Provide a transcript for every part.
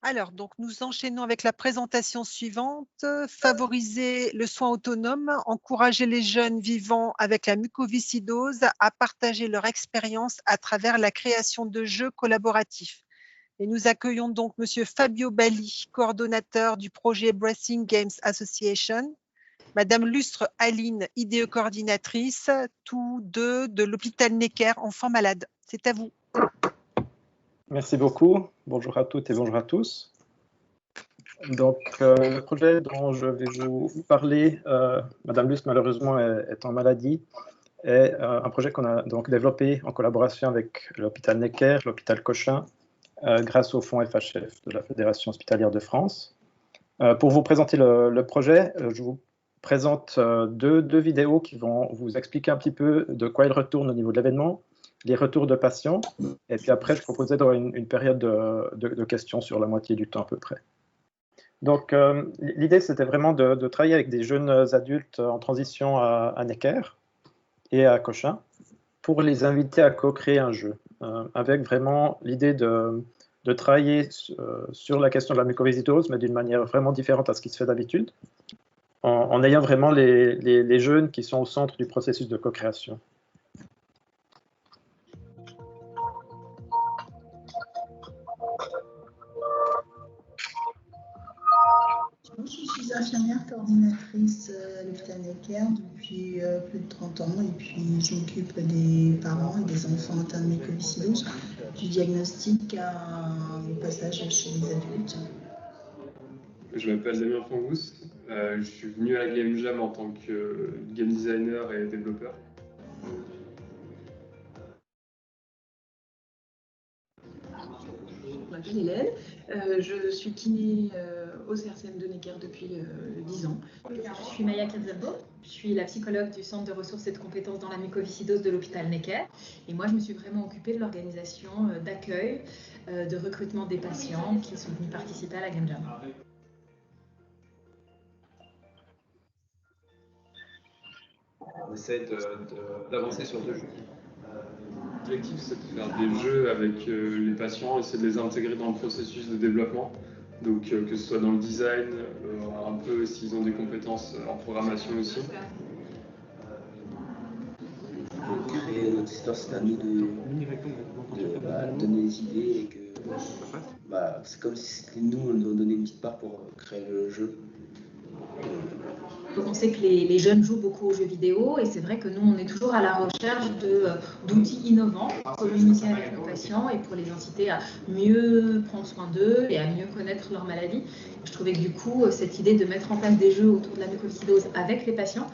Alors, donc, nous enchaînons avec la présentation suivante. Favoriser le soin autonome, encourager les jeunes vivant avec la mucoviscidose à partager leur expérience à travers la création de jeux collaboratifs. Et nous accueillons donc Monsieur Fabio Bali, coordonnateur du projet Breathing Games Association, Madame Lustre Aline, IDE coordinatrice, tous deux de l'hôpital Necker Enfants Malades. C'est à vous. Merci beaucoup. Bonjour à toutes et bonjour à tous. Donc, le projet dont je vais vous parler, Madame Lustre malheureusement est en maladie, est un projet qu'on a donc développé en collaboration avec l'hôpital Necker, l'hôpital Cochin, grâce au fonds FHF de la Fédération hospitalière de France. Pour vous présenter le projet, je vous présente deux vidéos qui vont vous expliquer un petit peu de quoi il retourne au niveau de l'événement, les retours de patients, et puis après, je proposais d'avoir une période de questions sur la moitié du temps à peu près. Donc, l'idée, c'était vraiment de travailler avec des jeunes adultes en transition à Necker et à Cochin pour les inviter à co-créer un jeu, avec vraiment l'idée de travailler sur la question de la mucoviscidose, mais d'une manière vraiment différente à ce qui se fait d'habitude, en ayant vraiment les jeunes qui sont au centre du processus de co-création. Je suis infirmière coordinatrice à l'hôpital Necker depuis plus de 30 ans et puis je m'occupe des parents et des enfants atteints de mucoviscidose, du diagnostic au passage chez les adultes. Je m'appelle Damien Fangous, je suis venu à la Game Jam en tant que game designer et développeur. Je m'appelle Hélène, je suis kiné au CRCM de Necker depuis 10 ans. Je suis Maya Katzalbo, je suis la psychologue du Centre de ressources et de compétences dans la mucoviscidose de l'hôpital Necker. Et moi, je me suis vraiment occupée de l'organisation d'accueil, de recrutement des patients qui sont venus participer à la Game Jam. On essaie d'avancer sur deux jeux. L'objectif, c'est de faire des jeux avec les patients, essayer de les intégrer dans le processus de développement. Donc, que ce soit dans le design, un peu s'ils ont des compétences en programmation aussi. Pour créer notre histoire, c'est à nous de donner des idées et que c'est comme si c'était nous, on nous donnait une petite part pour créer le jeu. Donc on sait que les jeunes jouent beaucoup aux jeux vidéo et c'est vrai que nous, on est toujours à la recherche d'outils innovants pour communiquer avec nos patients et pour les inciter à mieux prendre soin d'eux et à mieux connaître leur maladie. Je trouvais que du coup, cette idée de mettre en place des jeux autour de la mucoviscidose avec les patients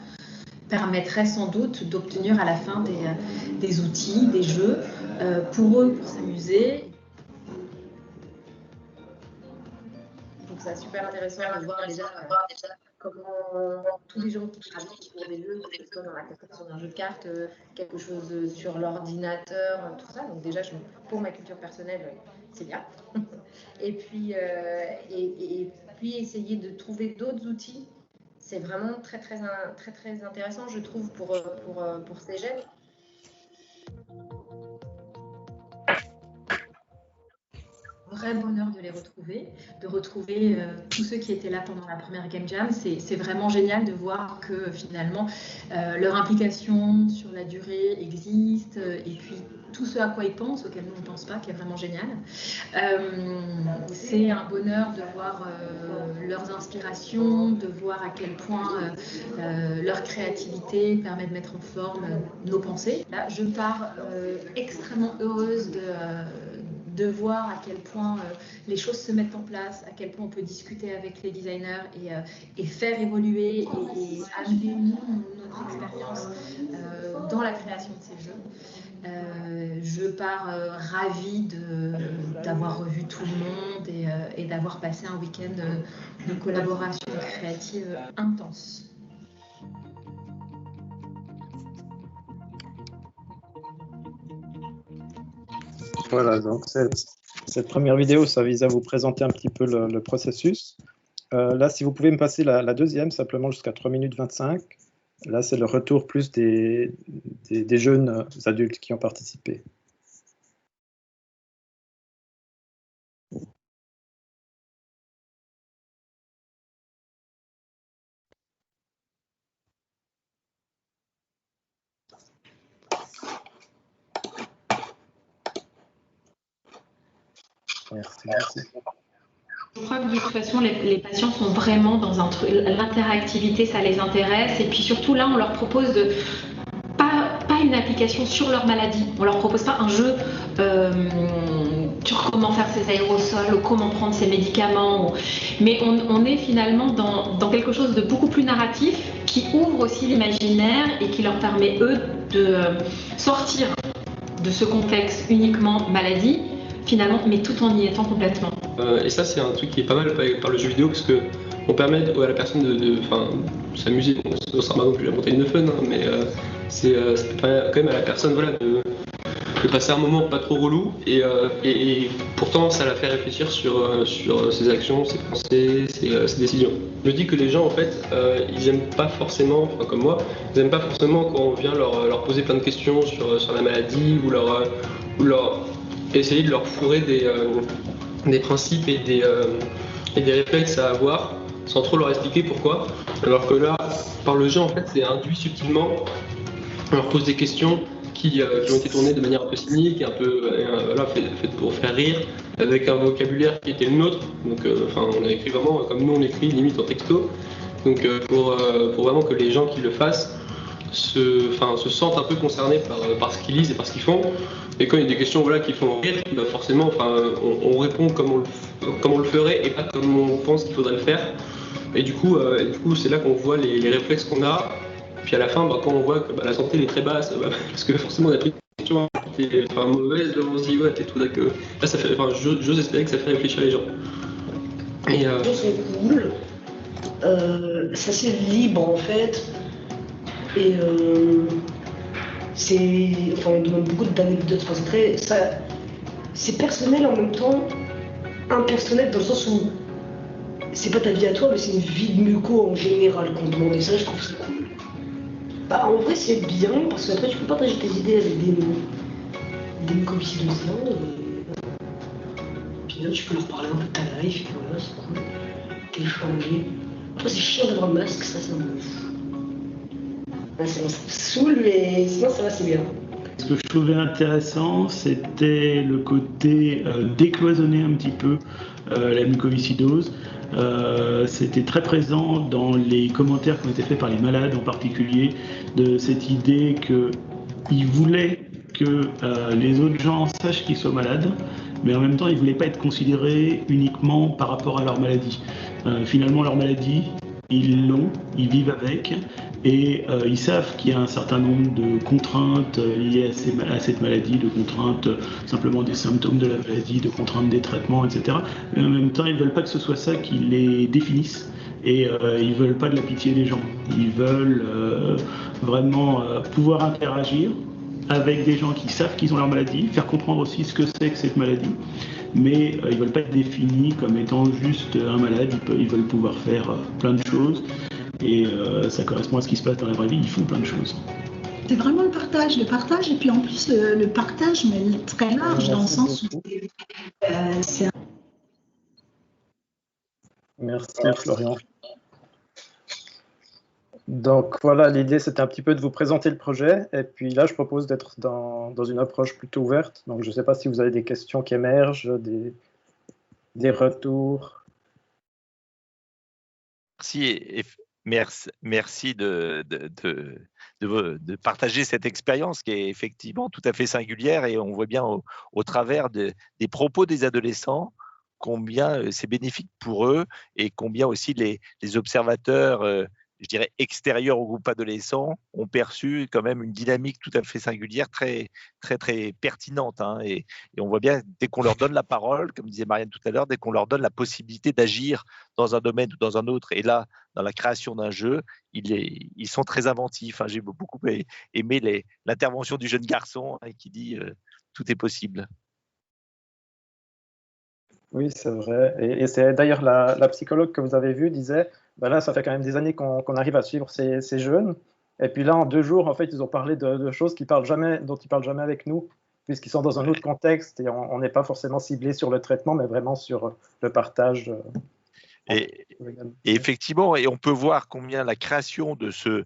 permettrait sans doute d'obtenir à la fin des outils, des jeux pour eux, pour s'amuser. Je trouve ça super intéressant de voir déjà comment tous les gens qui travaillent pour des jeux, que ce soit dans la construction d'un jeu de cartes, quelque chose sur l'ordinateur, tout ça. Donc déjà, pour ma culture personnelle, c'est bien. Et puis essayer de trouver d'autres outils, c'est vraiment très intéressant, je trouve, pour ces jeunes. Vrai bonheur de les retrouver, de retrouver tous ceux qui étaient là pendant la première Game Jam. C'est vraiment génial de voir que finalement leur implication sur la durée existe et puis tout ce à quoi ils pensent, auquel nous on ne pense pas, qui est vraiment génial. C'est un bonheur de voir leurs inspirations, de voir à quel point leur créativité permet de mettre en forme nos pensées. Là, je pars extrêmement heureuse de voir à quel point les choses se mettent en place, à quel point on peut discuter avec les designers et faire évoluer et amener notre expérience dans la création de ces jeux. Je pars ravie d'avoir revu tout le monde et d'avoir passé un week-end de collaboration créative intense. Voilà, donc cette première vidéo, ça vise à vous présenter un petit peu le processus. Là, si vous pouvez me passer la deuxième, simplement jusqu'à 3 minutes 25. Là, c'est le retour plus des jeunes adultes qui ont participé. Merci. Je crois que de toute façon, les patients sont vraiment dans un truc, l'interactivité, ça les intéresse. Et puis surtout, là, on leur propose pas une application sur leur maladie. On leur propose pas un jeu sur comment faire ses aérosols ou comment prendre ses médicaments. Mais on est finalement dans quelque chose de beaucoup plus narratif qui ouvre aussi l'imaginaire et qui leur permet, eux, de sortir de ce contexte uniquement maladie, finalement, mais tout en y étant complètement. Et ça, c'est un truc qui est pas mal par le jeu vidéo, parce que on permet à la personne de s'amuser. Bon, ce sera pas non plus la montagne de fun, hein, mais ça permet quand même à la personne, voilà, de passer un moment pas trop relou, et pourtant ça la fait réfléchir sur ses actions, ses pensées, ses décisions. Je dis que les gens, en fait, ils aiment pas forcément, comme moi, ils aiment pas forcément quand on vient leur poser plein de questions sur la maladie, ou leur essayer de leur fourrer des principes et des réflexes à avoir sans trop leur expliquer pourquoi. Alors que là, par le jeu, en fait, c'est induit subtilement. On leur pose des questions qui ont été tournées de manière un peu cynique, un peu faites pour faire rire, avec un vocabulaire qui était le nôtre. Donc, on a écrit vraiment comme nous on écrit, limite en texto. Donc, pour vraiment que les gens qui le fassent se sentent un peu concernés par ce qu'ils lisent et par ce qu'ils font. Et quand il y a des questions qui font rire, forcément, on répond comme on le ferait et pas comme on pense qu'il faudrait le faire. Et du coup, c'est là qu'on voit les réflexes qu'on a. Puis à la fin, quand on voit que la santé elle est très basse, parce que forcément on a pris une question mauvaise, on se dit ouais, t'es tout d'accord. Là, ça fait, j'ose espérer que ça fait réfléchir les gens. Et c'est cool. C'est assez libre en fait. Et on demande beaucoup d'anecdotes. C'est personnel en même temps, impersonnel dans le sens où c'est pas ta vie à toi, mais c'est une vie de muco en général qu'on demande. Et ça, je trouve ça cool. En vrai, c'est bien parce qu'après, tu peux partager tes idées avec des mucoviscidosiens. Puis là, tu peux leur parler un peu de ta life. Et voilà, c'est cool. T'es changé. Après, c'est chiant d'avoir le masque, ça me saoule, mais sinon ça va, c'est bien. Ce que je trouvais intéressant, c'était le côté décloisonner un petit peu la mucoviscidose. C'était très présent dans les commentaires qui ont été faits par les malades en particulier, de cette idée qu'ils voulaient que les autres gens sachent qu'ils sont malades, mais en même temps ils ne voulaient pas être considérés uniquement par rapport à leur maladie. Finalement leur maladie, ils l'ont, ils vivent avec, et ils savent qu'il y a un certain nombre de contraintes liées à cette maladie, de contraintes simplement des symptômes de la maladie, de contraintes des traitements, etc. Mais en même temps, ils ne veulent pas que ce soit ça qui les définisse, et ils ne veulent pas de la pitié des gens. Ils veulent vraiment pouvoir interagir avec des gens qui savent qu'ils ont leur maladie, faire comprendre aussi ce que c'est que cette maladie, mais ils ne veulent pas être définis comme étant juste un malade, ils veulent pouvoir faire plein de choses, et ça correspond à ce qui se passe dans la vraie vie, ils font plein de choses. C'est vraiment le partage, et puis en plus le partage, mais très large, dans le sens où c'est un... Merci Florian. Donc voilà, l'idée c'était un petit peu de vous présenter le projet, et puis là je propose d'être dans une approche plutôt ouverte. Donc je ne sais pas si vous avez des questions qui émergent, des retours. Merci de partager cette expérience qui est effectivement tout à fait singulière, et on voit bien au travers des propos des adolescents combien c'est bénéfique pour eux, et combien aussi les observateurs je dirais extérieurs au groupe adolescent, ont perçu quand même une dynamique tout à fait singulière, très, très, très pertinente. Hein, et on voit bien, dès qu'on leur donne la parole, comme disait Marianne tout à l'heure, dès qu'on leur donne la possibilité d'agir dans un domaine ou dans un autre, et là, dans la création d'un jeu, ils sont très inventifs. Hein. J'ai beaucoup aimé l'intervention du jeune garçon qui dit tout est possible. Oui, c'est vrai. Et c'est d'ailleurs la psychologue que vous avez vue disait, ben là, ça fait quand même des années qu'on arrive à suivre ces jeunes. Et puis là, en 2 jours, en fait, ils ont parlé de choses dont ils ne parlent jamais avec nous, puisqu'ils sont dans un autre contexte et on n'est pas forcément ciblé sur le traitement, mais vraiment sur le partage. Et effectivement, et on peut voir combien la création de ce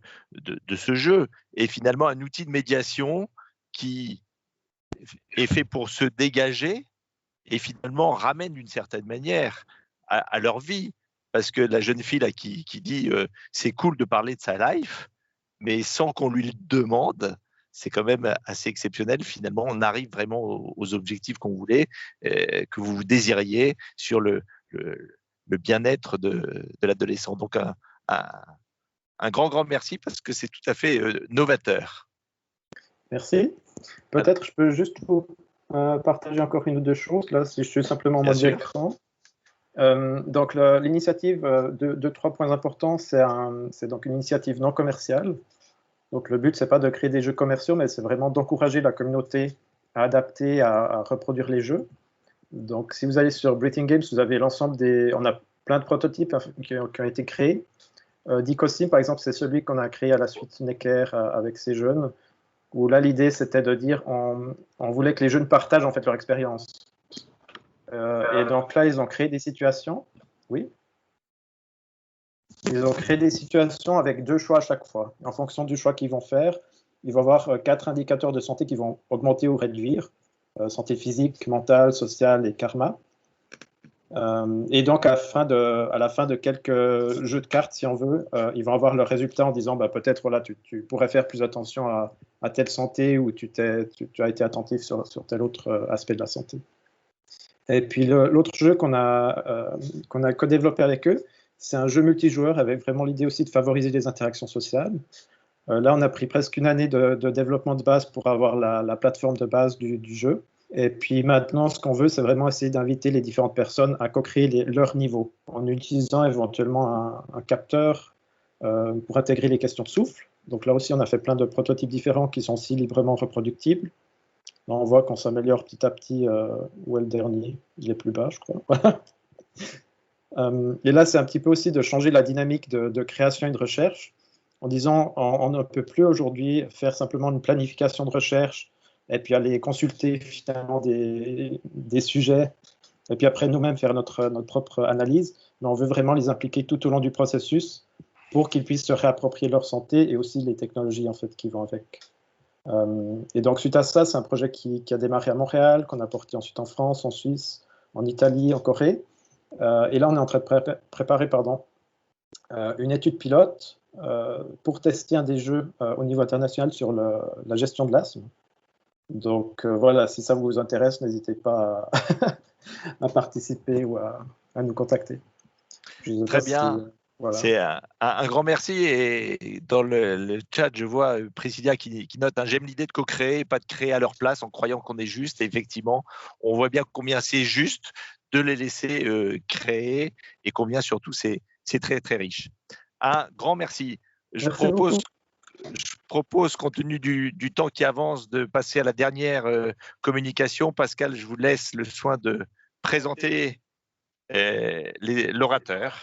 jeu est finalement un outil de médiation qui est fait pour se dégager et finalement ramènent d'une certaine manière à leur vie. Parce que la jeune fille là, qui dit c'est cool de parler de sa life, mais sans qu'on lui le demande, c'est quand même assez exceptionnel. Finalement, on arrive vraiment aux objectifs qu'on voulait, que vous désiriez sur le bien-être de l'adolescent. Donc, un grand merci parce que c'est tout à fait novateur. Merci. Peut-être je peux juste vous partager encore une ou deux choses, là, si je suis simplement en mode écran. Donc, l'initiative de 3 points importants, c'est donc une initiative non commerciale. Donc, le but, c'est pas de créer des jeux commerciaux, mais c'est vraiment d'encourager la communauté à adapter, à reproduire les jeux. Donc, si vous allez sur Breathing Games, vous avez l'ensemble on a plein de prototypes qui ont été créés. Dicosim, par exemple, c'est celui qu'on a créé à la suite Necker avec ces jeunes, où là, l'idée, c'était de dire on voulait que les jeunes partagent en fait leur expérience. Et donc là, ils ont créé des situations. Oui. Ils ont créé des situations avec 2 choix à chaque fois. En fonction du choix qu'ils vont faire, ils vont avoir 4 indicateurs de santé qui vont augmenter ou réduire. Santé physique, mentale, sociale et karma. Et donc, à la fin de quelques jeux de cartes, si on veut, ils vont avoir leur résultat en disant peut-être voilà, tu pourrais faire plus attention à telle santé ou tu as été attentif sur tel autre aspect de la santé. Et puis l'autre jeu qu'on a co-développé avec eux, c'est un jeu multijoueur avec vraiment l'idée aussi de favoriser les interactions sociales. Là, on a pris presque une année de développement de base pour avoir la plateforme de base du jeu. Et puis maintenant, ce qu'on veut, c'est vraiment essayer d'inviter les différentes personnes à co-créer leur niveau, en utilisant éventuellement un capteur pour intégrer les questions de souffle. Donc là aussi, on a fait plein de prototypes différents qui sont aussi librement reproductibles. Là, on voit qu'on s'améliore petit à petit. Où est le dernier? Il est plus bas, je crois. Et là, c'est un petit peu aussi de changer la dynamique de création et de recherche, en disant on ne peut plus aujourd'hui faire simplement une planification de recherche et puis aller consulter finalement des sujets et puis après nous-mêmes faire notre propre analyse, mais on veut vraiment les impliquer tout au long du processus pour qu'ils puissent se réapproprier leur santé et aussi les technologies en fait qui vont avec. Et donc suite à ça, c'est un projet qui a démarré à Montréal, qu'on a porté ensuite en France, en Suisse, en Italie, en Corée. Et là, on est en train de préparer une étude pilote pour tester un des jeux au niveau international sur la gestion de l'asthme. Donc voilà, si ça vous intéresse, n'hésitez pas à participer ou à nous contacter. Très bien. Voilà. C'est un grand merci. Et dans le chat, je vois Priscilla qui note j'aime l'idée de co-créer, pas de créer à leur place en croyant qu'on est juste. Et effectivement, on voit bien combien c'est juste de les laisser créer et combien surtout c'est très très riche. Un grand merci. Je propose, compte tenu du temps qui avance, de passer à la dernière communication. Pascal, je vous laisse le soin de présenter l'orateur.